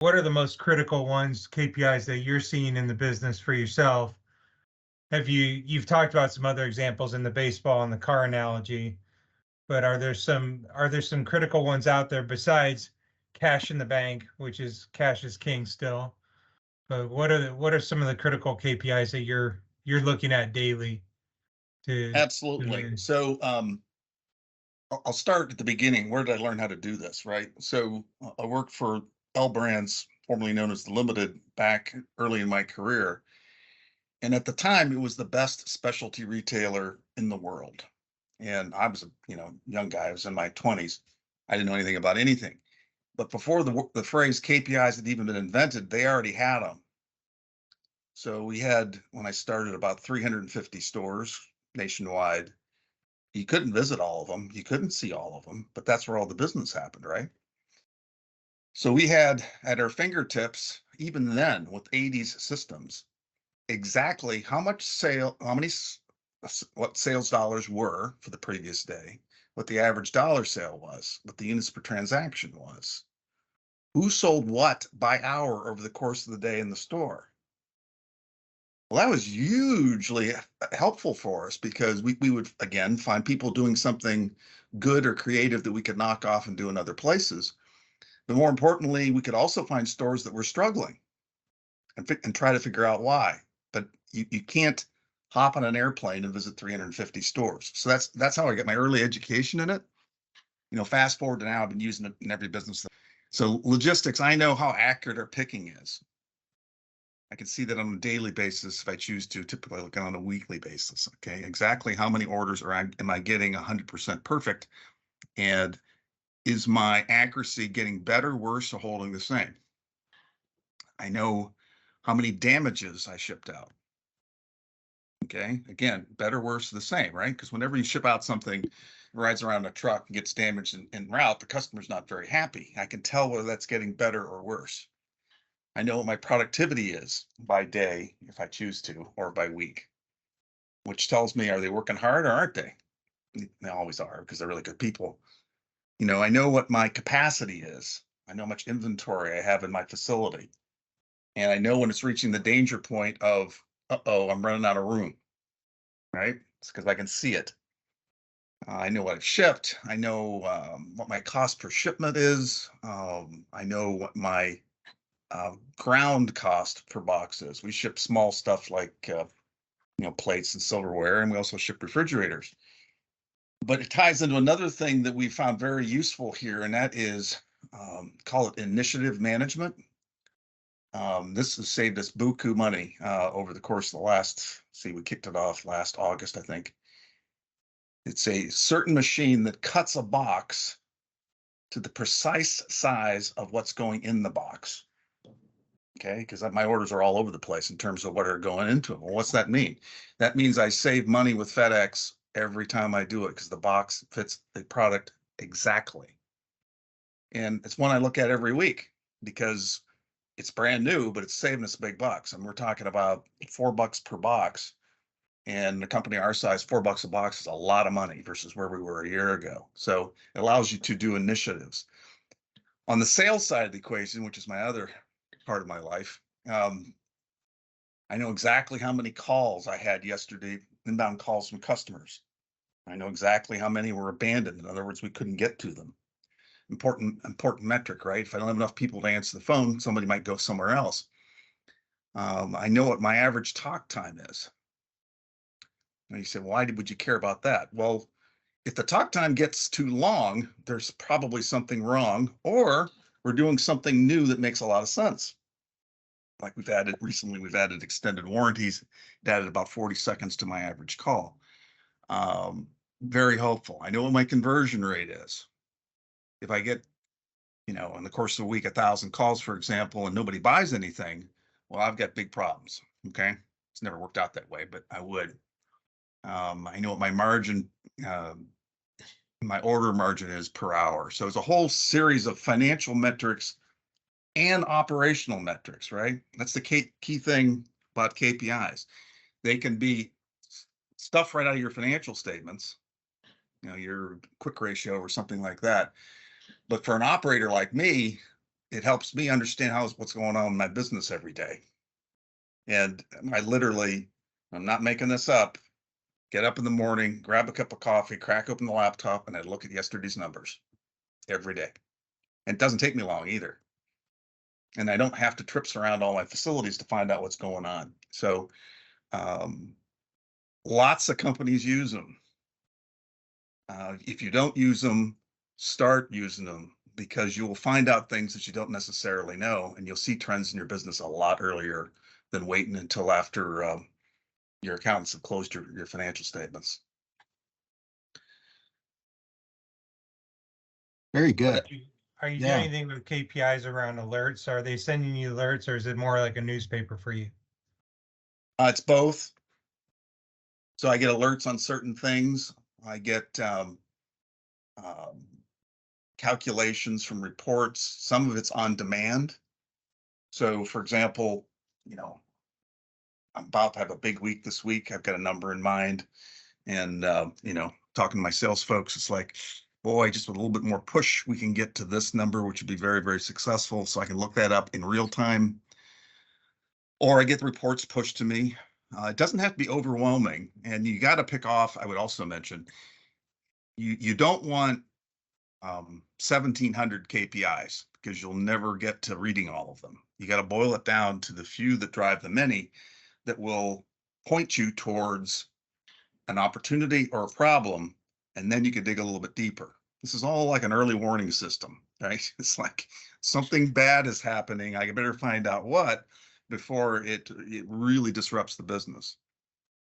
what are the most critical ones, KPIs that you're seeing in the business for yourself? You've talked about some other examples in the baseball and the car analogy, but are there some critical ones out there besides cash in the bank, which is cash is king still? But what are some of the critical KPIs that you're looking at daily to Absolutely. manage? So I'll start at the beginning. Where did I learn how to do this? Right. So I worked for L Brands, formerly known as the Limited, back early in my career. And at the time, it was the best specialty retailer in the world. And I was a young guy. I was in my 20s. I didn't know anything about anything. But before the phrase KPIs had even been invented, they already had them. So we had, when I started, about 350 stores nationwide. You couldn't visit all of them. You couldn't see all of them, but that's where all the business happened, right? So we had at our fingertips, even then with 80s systems, exactly how much what sales dollars were for the previous day, what the average dollar sale was, what the units per transaction was, who sold what by hour over the course of the day in the store. Well, that was hugely helpful for us because we would, again, find people doing something good or creative that we could knock off and do in other places. But more importantly, we could also find stores that were struggling and try to figure out why. But you can't hop on an airplane and visit 350 stores. So that's how I got my early education in it. Fast forward to now, I've been using it in every business. So logistics, I know how accurate our picking is. I can see that on a daily basis if I choose to, typically looking on a weekly basis. Okay, exactly how many orders am I getting 100% perfect, and is my accuracy getting better, worse, or holding the same? I know how many damages I shipped out. Okay, again, better, worse, the same, right? Because whenever you ship out something, rides around a truck and gets damaged en route, the customer's not very happy. I can tell whether that's getting better or worse. I know what my productivity is by day, if I choose to, or by week, which tells me, are they working hard or aren't they? They always are because they're really good people. I know what my capacity is. I know how much inventory I have in my facility. And I know when it's reaching the danger point of, uh-oh, I'm running out of room, right? It's because I can see it. I know what I've shipped. I know what my cost per shipment is. I know what my ground cost per box is. We ship small stuff like plates and silverware, and we also ship refrigerators. But it ties into another thing that we found very useful here, and that is call it initiative management. This has saved us buku money over the course of the last, see, we kicked it off last August, I think. It's a certain machine that cuts a box to the precise size of what's going in the box. Okay, because my orders are all over the place in terms of what are going into them. Well, what's that mean? That means I save money with FedEx every time I do it because the box fits the product exactly. And it's one I look at every week because it's brand new, but it's saving us big bucks. And we're talking about $4 per box. And a company our size, $4 a box is a lot of money versus where we were a year ago. So it allows you to do initiatives. On the sales side of the equation, which is my other part of my life, I know exactly how many calls I had yesterday, inbound calls from customers. I know exactly how many were abandoned. In other words, we couldn't get to them. Important metric, right? If I don't have enough people to answer the phone, somebody might go somewhere else. I know what my average talk time is. And you say, why would you care about that? Well, if the talk time gets too long, there's probably something wrong, or we're doing something new that makes a lot of sense. Like we've added extended warranties. It added about 40 seconds to my average call. Very helpful. I know what my conversion rate is. If I get, in the course of a week, 1,000 calls, for example, and nobody buys anything, well, I've got big problems. Okay. It's never worked out that way, but I would. I know what my margin, my order margin is per hour. So it's a whole series of financial metrics and operational metrics, right? That's the key thing about KPIs. They can be stuff right out of your financial statements, your quick ratio or something like that. But for an operator like me, it helps me understand what's going on in my business every day. And I literally, I'm not making this up, get up in the morning, grab a cup of coffee, crack open the laptop, and I look at yesterday's numbers every day. And it doesn't take me long either. And I don't have to trips around all my facilities to find out what's going on. So um, lots of companies use them. If you don't use them, start using them, because you will find out things that you don't necessarily know, and you'll see trends in your business a lot earlier than waiting until after your accountants have closed your financial statements. Very good. Are you doing Yeah. anything with KPIs around alerts? Are they sending you alerts, or is it more like a newspaper for you? It's both. So I get alerts on certain things. I get um, calculations from reports. Some of it's on demand. So, for example, I'm about to have a big week this week. I've got a number in mind, and talking to my sales folks, it's like, boy, just with a little bit more push, we can get to this number, which would be very, very successful. So I can look that up in real time, or I get the reports pushed to me. It doesn't have to be overwhelming, and you got to pick off. I would also mention you don't want 1,700 KPIs, because you'll never get to reading all of them. You got to boil it down to the few that drive the many, that will point you towards an opportunity or a problem, and then you can dig a little bit deeper. This is all like an early warning system, right? It's like something bad is happening. I better find out what before it really disrupts the business.